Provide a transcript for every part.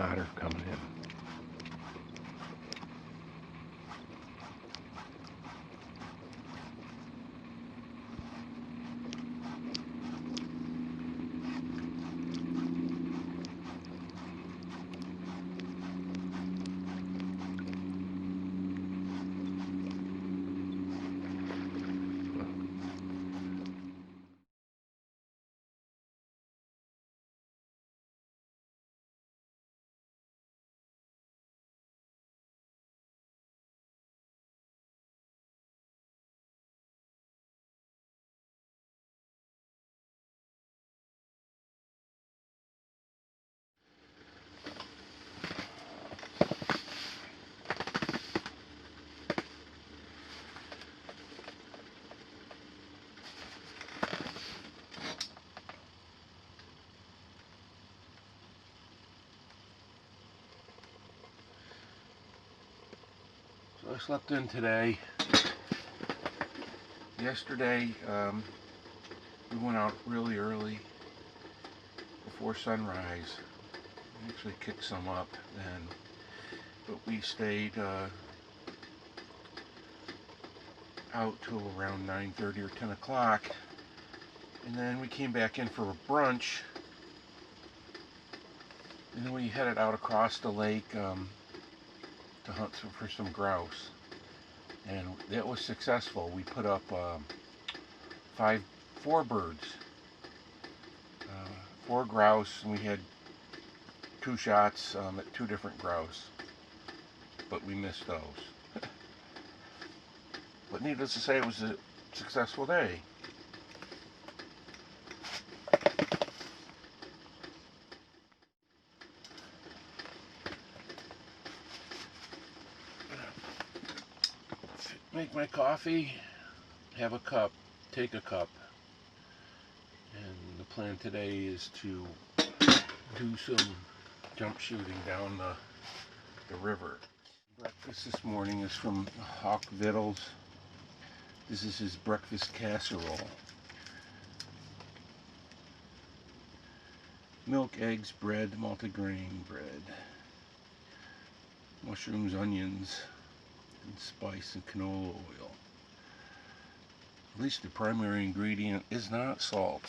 otter coming in. So I slept in today. Yesterday, we went out really early before sunrise. We actually kicked some up then, but we stayed out till around 9:30 or 10 o'clock, and then we came back in for a brunch, and then we headed out across the lake to hunt for some grouse, and that was successful. We put up four birds, 4 grouse, and we had 2 shots at 2 different grouse, but we missed those. But needless to say, it was a successful day. Make my coffee, have a cup, take a cup, and the plan today is to do some jump shooting down the river. Breakfast this morning is from Hawk Vittles. This is his breakfast casserole. Milk, eggs, bread, multigrain bread, mushrooms, onions, and spice and canola oil. At least the primary ingredient is not salt.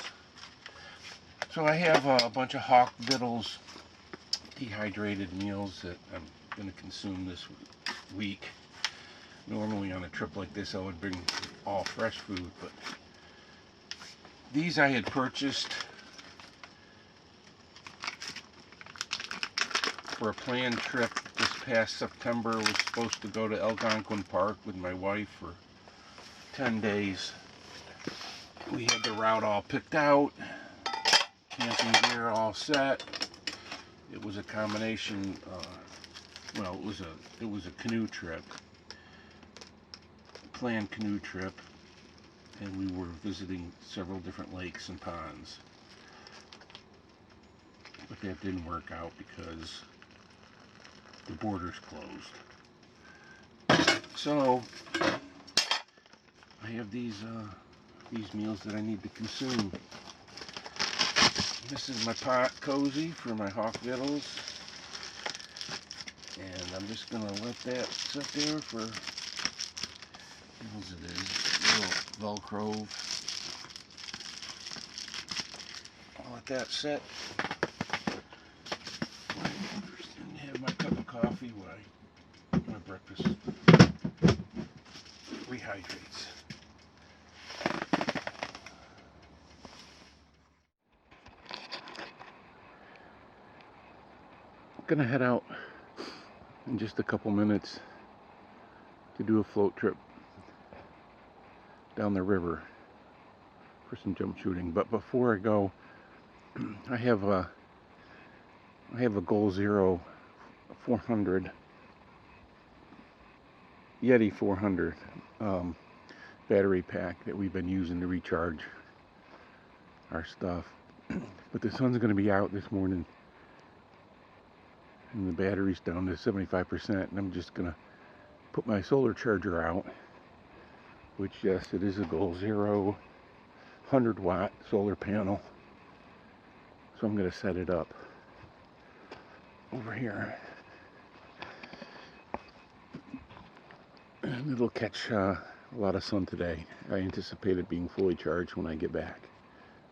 So I have a bunch of Hawk Vittles dehydrated meals that I'm going to consume this week. Normally on a trip like this I would bring all fresh food, but these I had purchased for a planned trip this past September. I was supposed to go to Algonquin Park with my wife for 10 days. We had the route all picked out, camping gear all set. It was a combination, well, it was a canoe trip, planned canoe trip, and we were visiting several different lakes and ponds. But that didn't work out because the borders closed. So I have these meals that I need to consume. This is my pot cozy for my Hawk Vittles, and I'm just gonna let that sit there for, what it is, a little Velcro. I'll let that sit. And have my cup of coffee while my breakfast rehydrates. Gonna head out in just a couple minutes to do a float trip down the river for some jump shooting. But before I go, I have a Goal Zero 400 Yeti 400 battery pack that we've been using to recharge our stuff. But the sun's going to be out this morning, and the battery's down to 75%, and I'm just gonna put my solar charger out, which, yes, it is a Goal Zero 100-watt solar panel. So I'm gonna set it up. over here. And it'll catch a lot of sun today. I anticipate it being fully charged when I get back.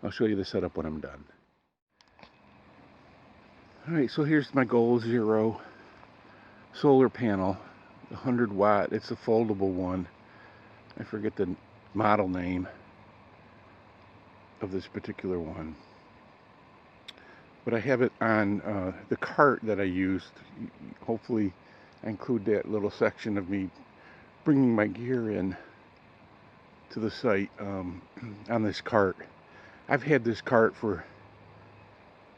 I'll show you the setup when I'm done. Alright, so here's my Goal Zero solar panel. 100 watt. It's a foldable one. I forget the model name of this particular one. But I have it on the cart that I used. Hopefully I include that little section of me bringing my gear in to the site on this cart. I've had this cart for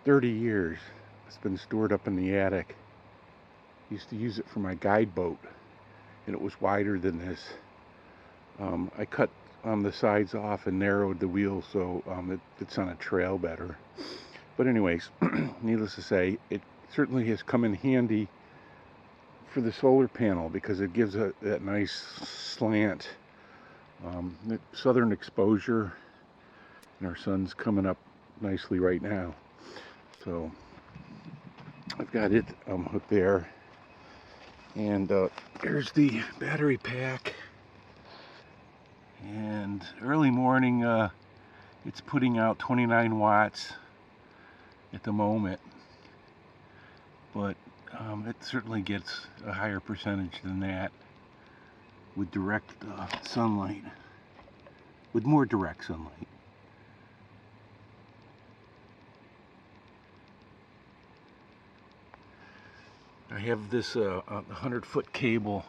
30 years. It's been stored up in the attic. Used to use it for my guide boat, and it was wider than this. I cut the sides off and narrowed the wheels so it's on a trail better. But anyways, needless to say, it certainly has come in handy for the solar panel because it gives that nice slant, southern exposure, and our sun's coming up nicely right now. So I've got it hooked there, and here's the battery pack. And early morning, it's putting out 29 watts at the moment, but it certainly gets a higher percentage than that with direct sunlight, with more direct sunlight. I have this 100-foot cable.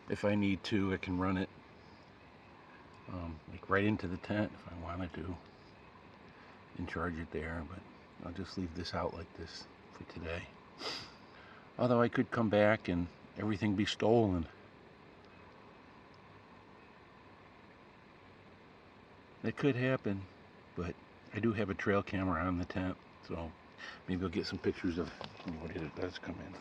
If I need to, I can run it like right into the tent if I wanted to and charge it there, but I'll just leave this out like this for today. Although I could come back and everything be stolen. That could happen, but I do have a trail camera on the tent, so maybe I'll get some pictures of what it does come in.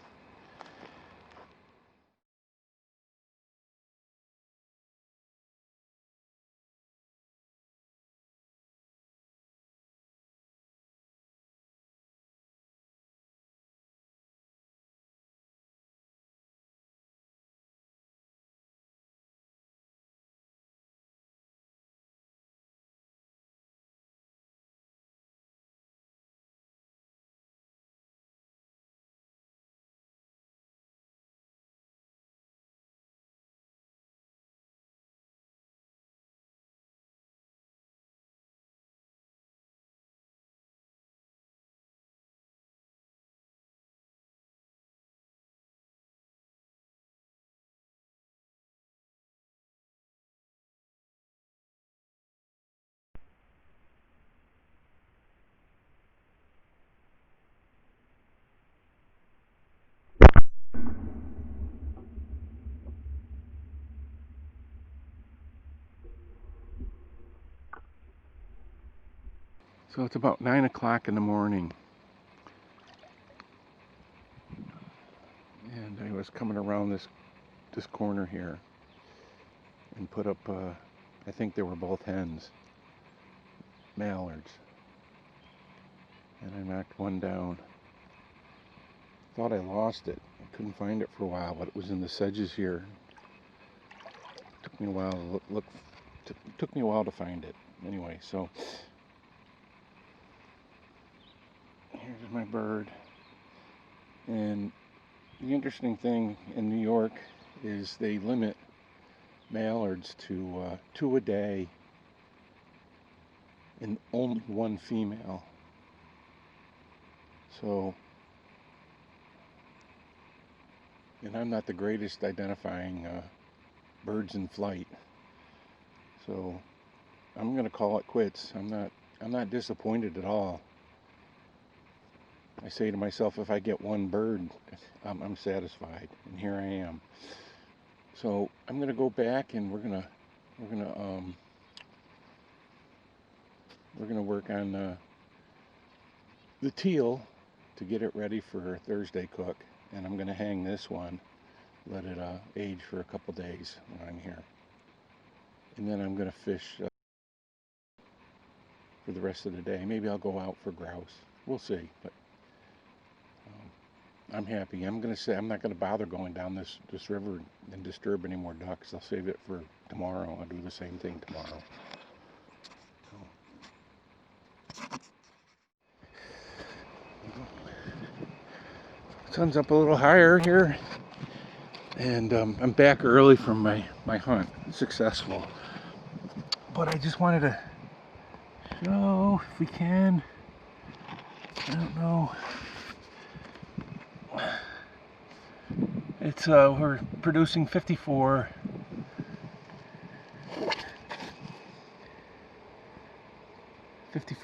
So it's about 9 o'clock in the morning, and I was coming around this corner here and put up I think they were both hens, mallards, and I knocked one down. Thought I lost it. I couldn't find it for a while, but it was in the sedges here. Took me a while to look took me a while to find it. Anyway, so here's my bird. And the interesting thing in New York is they limit mallards to 2 a day and only 1 female. So, and I'm not the greatest identifying birds in flight, so I'm gonna call it quits. I'm not disappointed at all. I say to myself, if I get 1 bird, I'm satisfied, and here I am. So I'm gonna go back and we're gonna work on the teal to get it ready for Thursday cook, and I'm gonna hang this one, let it age for a couple days when I'm here, and then I'm gonna fish for the rest of the day. Maybe I'll go out for grouse. We'll see, but I'm happy. I'm gonna say I'm not gonna bother going down this river and disturb any more ducks. I'll save it for tomorrow. I'll do the same thing tomorrow. Sun's up a little higher here, and I'm back early from my hunt. Successful. But I just wanted to show, if we can, I don't know. It's we're producing 54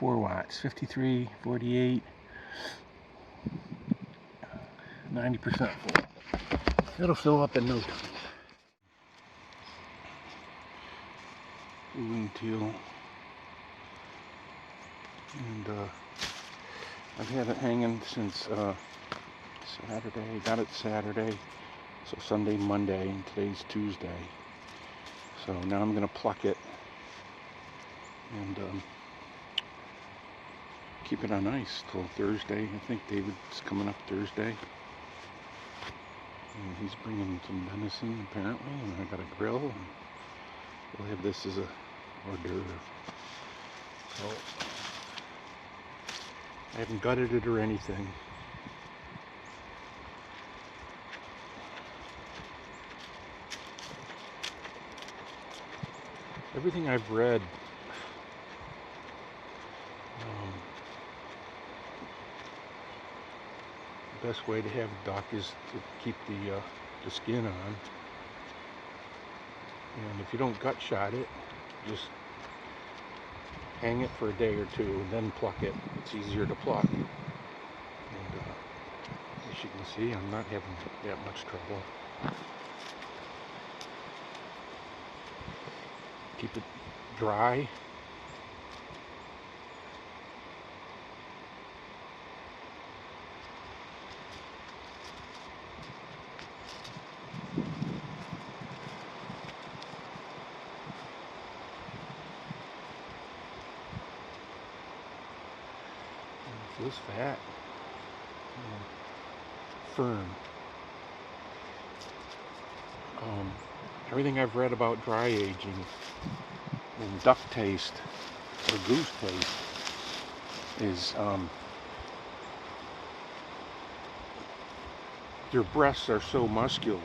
watts, 53, 48, 90% full. It'll fill up in no time. Blue teal. And I've had it hanging since Saturday. Got it Saturday. So Sunday, Monday, and today's Tuesday. So now I'm gonna pluck it and keep it on ice till Thursday. I think David's coming up Thursday. And he's bringing some venison apparently, and I got a grill. And we'll have this as a hors d'oeuvre. So I haven't gutted it or anything. Everything I've read, the best way to have a duck is to keep the skin on. And if you don't gut shot it, just hang it for a day or two and then pluck it. It's easier to pluck. And as you can see, I'm not having that much trouble. Keep it dry. It feels fat, firm. Everything I've read about dry aging and duck taste or goose taste is their breasts are so muscular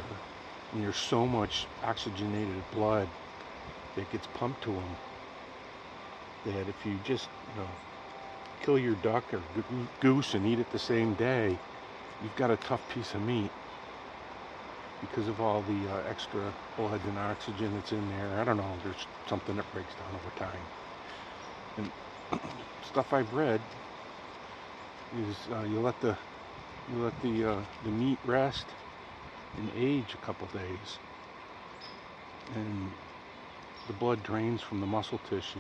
and there's so much oxygenated blood that gets pumped to them that if you just kill your duck or goose and eat it the same day, you've got a tough piece of meat because of all the extra blood and oxygen that's in there. I don't know, there's something that breaks down over time. And stuff I've read is you let the meat rest and age a couple days, and the blood drains from the muscle tissue,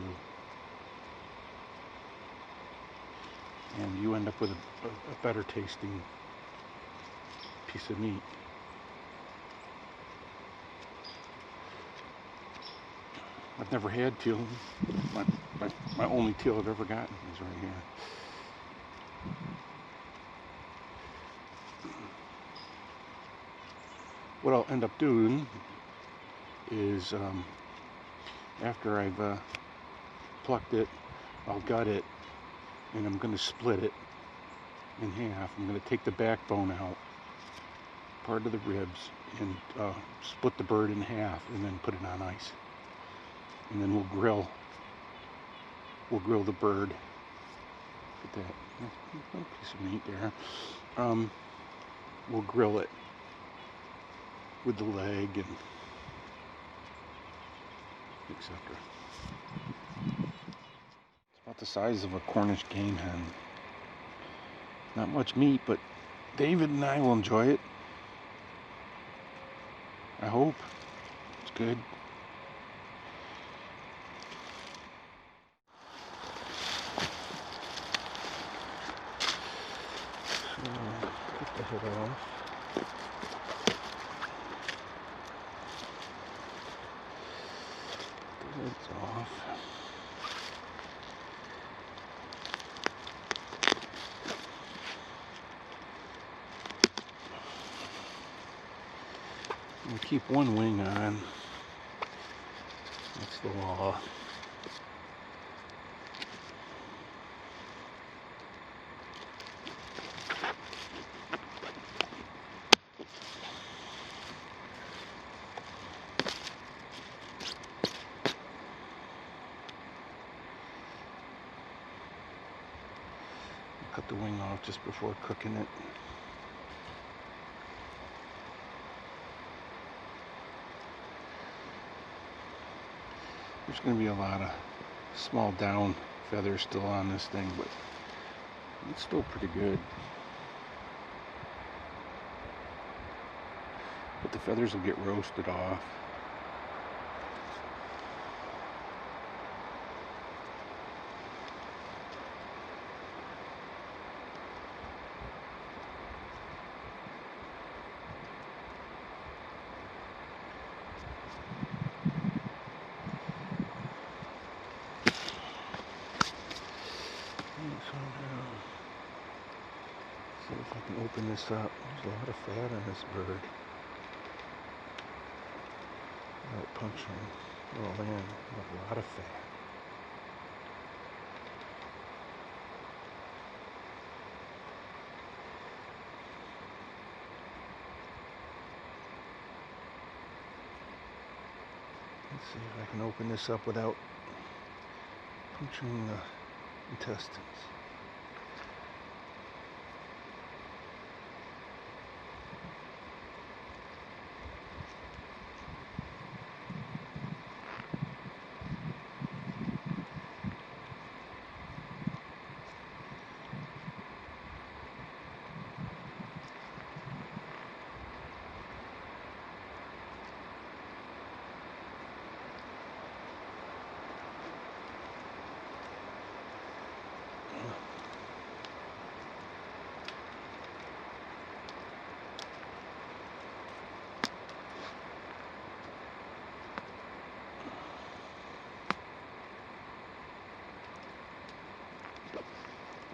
and you end up with a better tasting piece of meat. I've never had teal. My only teal I've ever gotten is right here. What I'll end up doing is after I've plucked it, I'll gut it, and I'm going to split it in half. I'm going to take the backbone out, part of the ribs, and split the bird in half, and then put it on ice. And then we'll grill the bird. Look at that, little piece of meat there. We'll grill it with the leg and etc. It's about the size of a Cornish game hen. Not much meat, but David and I will enjoy it. I hope. It's good. Get the head off. The head's off. We keep one wing on. That's the law. Cut the wing off just before cooking it. There's going to be a lot of small down feathers still on this thing, but it's still pretty good. But the feathers will get roasted off. See if I can open this up. There's a lot of fat on this bird. Without puncturing it all in, a lot of fat. Let's see if I can open this up without puncturing the intestines.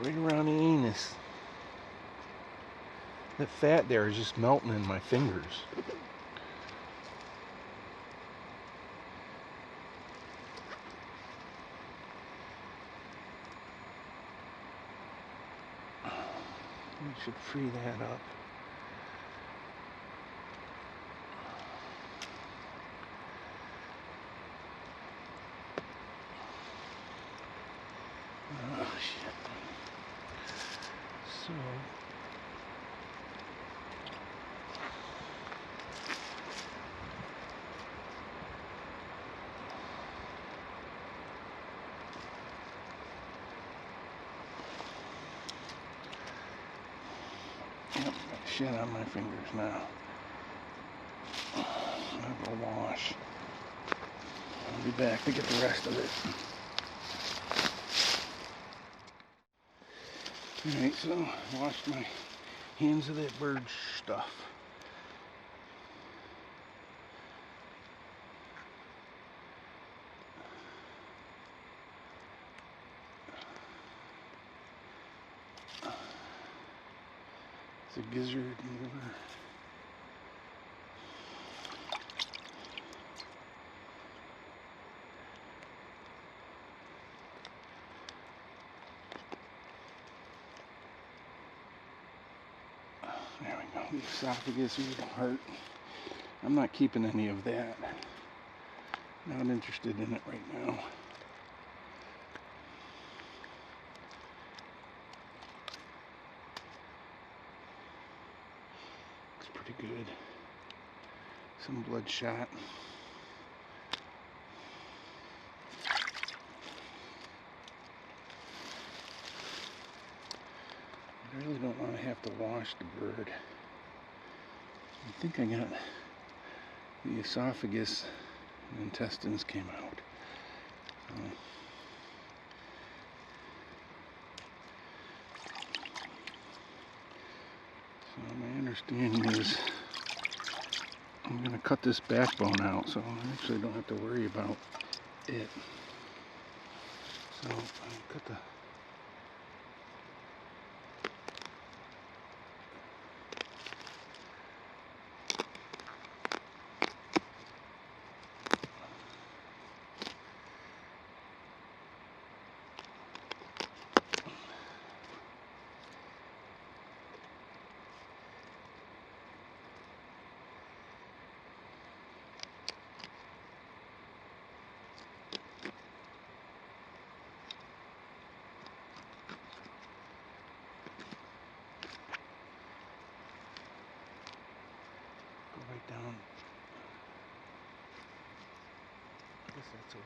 Right around the anus. That fat there is just melting in my fingers. We should free that up. Oh shit. So yep, got shit on my fingers now. I'll go wash. I'll be back to get the rest of it. Alright, so I washed my hands of that bird stuff. It's a gizzard liver. There we go. The esophagus or the heart. I'm not keeping any of that. Not interested in it right now. Looks pretty good. Some bloodshot. I really don't want to have to wash the bird. I think I got the esophagus and intestines came out. So my understanding is I'm going to cut this backbone out, so I actually don't have to worry about it. So I cut the That's a one.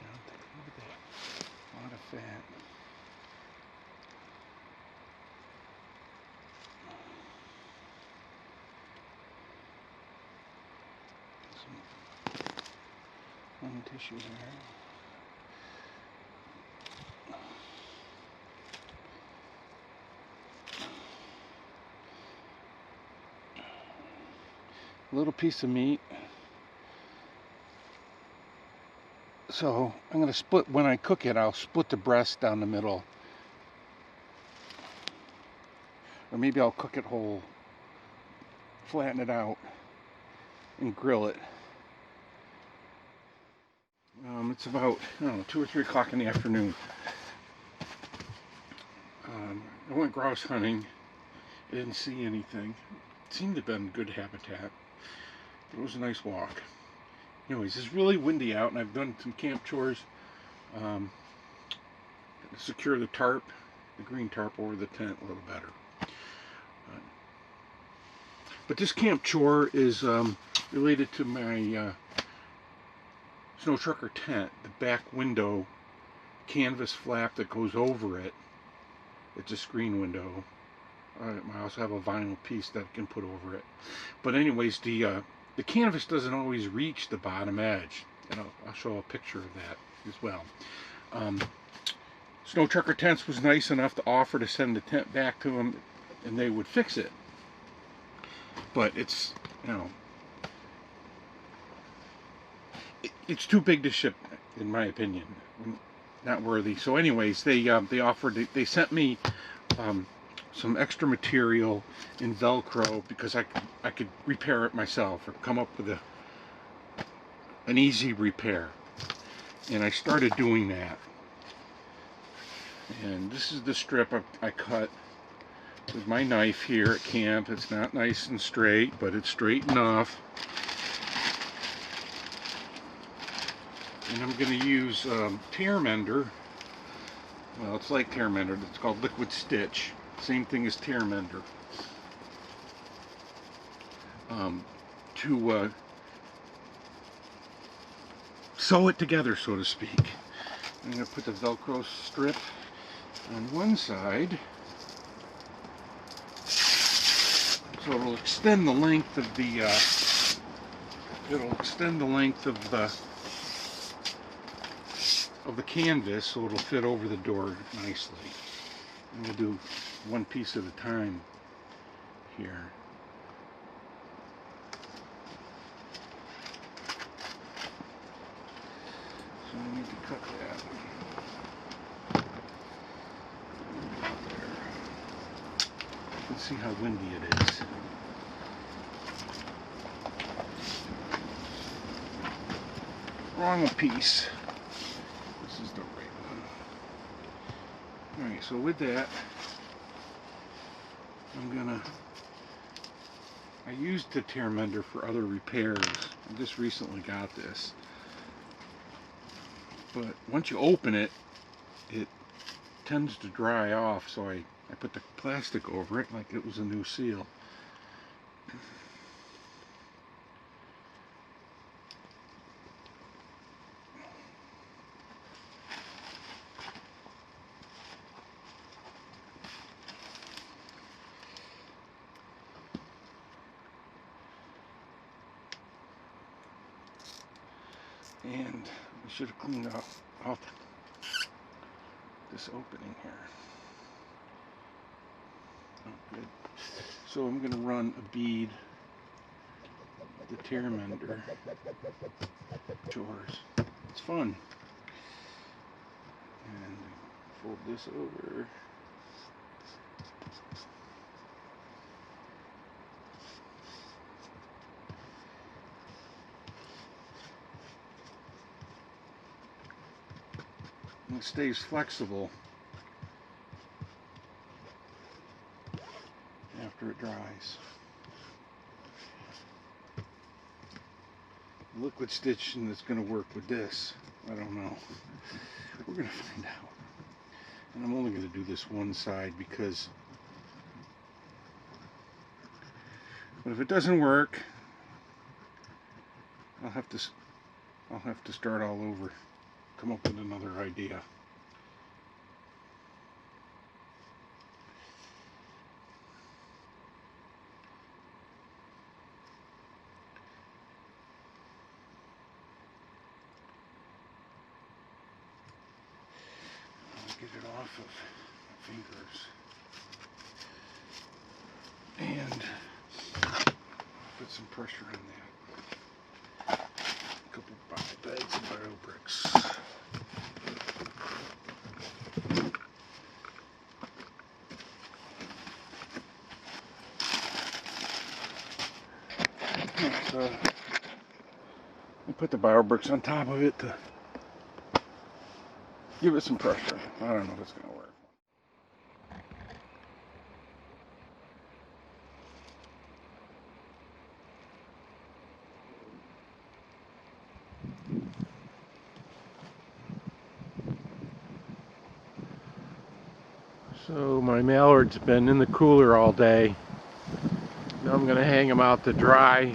Down there. Look at that. A lot of fat. Some tissue there. A little piece of meat. So I'm going to split, when I cook it, I'll split the breast down the middle. Or maybe I'll cook it whole, flatten it out, and grill it. It's about, I don't know, 2 or 3 o'clock in the afternoon. I went grouse hunting. I didn't see anything. It seemed to have been good habitat. It was a nice walk. Anyways, it's really windy out, and I've done some camp chores. Secure the tarp, the green tarp over the tent a little better. But this camp chore is related to my snow trucker tent. The back window canvas flap that goes over it, it's a screen window. I also have a vinyl piece that I can put over it. But anyways, the canvas doesn't always reach the bottom edge. And I'll show a picture of that as well. Snow Trucker Tents was nice enough to offer to send the tent back to them, and they would fix it. But it's, you know, it's too big to ship, in my opinion. Not worthy. So anyways, they offered, they sent me some extra material in Velcro because I could repair it myself or come up with an easy repair. And I started doing that. And this is the strip I cut with my knife here at camp. It's not nice and straight, but it's straight enough. And I'm going to use tear mender. Well, it's like tear mender. It's called liquid stitch. Same thing as tear mender. To sew it together, so to speak. I'm going to put the Velcro strip on one side, so it'll extend the length of the canvas, so it'll fit over the door nicely. I'm going to do one piece at a time here. So I need to cut that. There. You can see how windy it is. Wrong piece. This is the right one. Alright, so with that, I used the tear mender for other repairs. I just recently got this. But once you open it, it tends to dry off, so I put the plastic over it like it was a new seal. And I should have cleaned off this opening here. Oh, good. So I'm going to run a bead, the tear mender, chores. It's fun. And fold this over. And it stays flexible after it dries. Liquid stitching that's going to work with this, I don't know. We're going to find out. And I'm only going to do this one side because if it doesn't work, I'll have to start all over, come up with another idea. I'll get it off of my fingers and put some pressure on that. A couple bags of bio bricks. I put the bio bricks on top of it to give it some pressure. I don't know if it's going to work. So my mallard's been in the cooler all day. Now I'm going to hang them out to dry,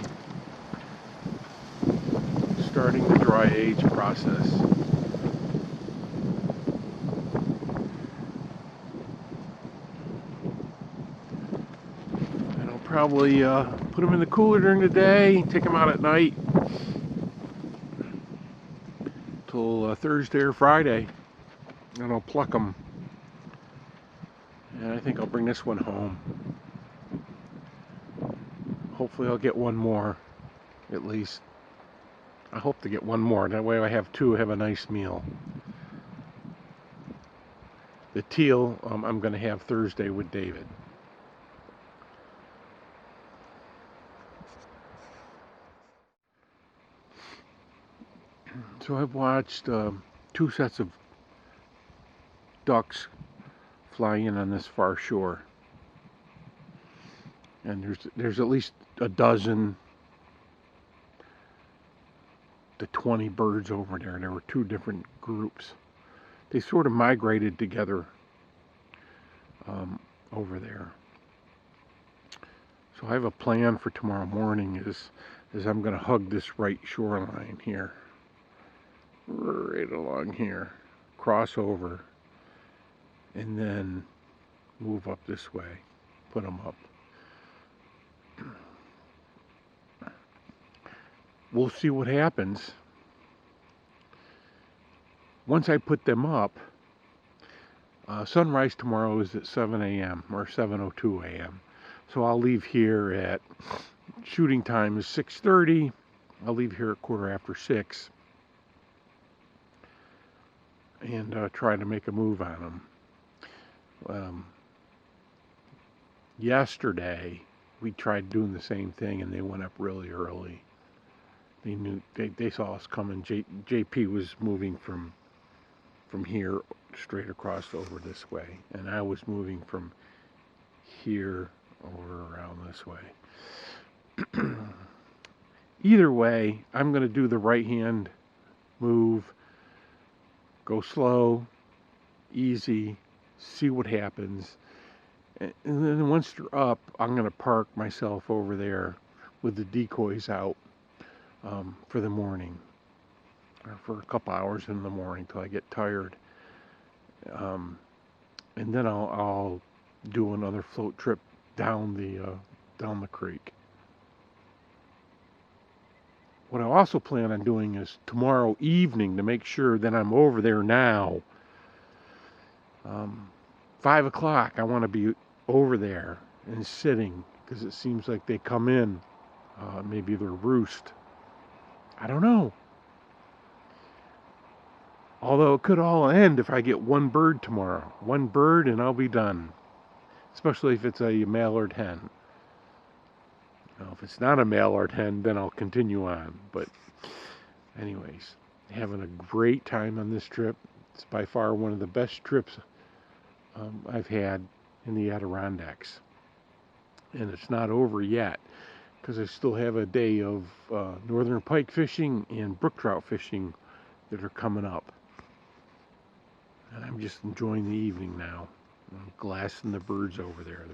starting the dry age process. And I'll probably put them in the cooler during the day, take them out at night till Thursday or Friday, and I'll pluck them. And I think I'll bring this one home. Hopefully I'll get one more, at least. I hope to get one more. That way I have two, have a nice meal. The teal, I'm going to have Thursday with David. So I've watched two sets of ducks fly in on this far shore. And there's at least a dozen to 20 birds over there. There were two different groups. They sort of migrated together over there. So I have a plan for tomorrow morning is I'm going to hug this right shoreline here. Right along here. Cross over. And then move up this way. Put them up. We'll see what happens. Once I put them up, sunrise tomorrow is at 7 a.m. or 7:02 a.m. So I'll leave here at, shooting time is 6:30. I'll leave here at 6:15 and try to make a move on them. Yesterday, we tried doing the same thing and they went up really early. They saw us coming. JP was moving from here straight across over this way, and I was moving from here over around this way. Either way, I'm going to do the right hand move, go slow, easy, see what happens, and then once they're up, I'm going to park myself over there with the decoys out for the morning, or for a couple hours in the morning till I get tired. And then I'll do another float trip down the creek. What I also plan on doing is tomorrow evening, to make sure that I'm over there now, 5 o'clock, I want to be over there and sitting, because it seems like they come in, maybe they're roost. I don't know. Although it could all end if I get one bird tomorrow. One bird and I'll be done. Especially if it's a mallard hen. Now, if it's not a mallard hen, then I'll continue on. But anyways, having a great time on this trip. It's by far one of the best trips I've had in the Adirondacks. And it's not over yet, because I still have a day of northern pike fishing and brook trout fishing that are coming up. And I'm just enjoying the evening now. I'm glassing the birds over there.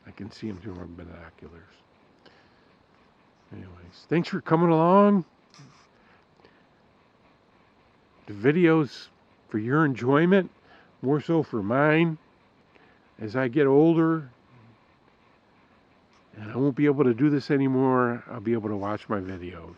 I can see them through my binoculars. Anyways, thanks for coming along. The videos for your enjoyment, more so for mine. As I get older and I won't be able to do this anymore, I'll be able to watch my videos.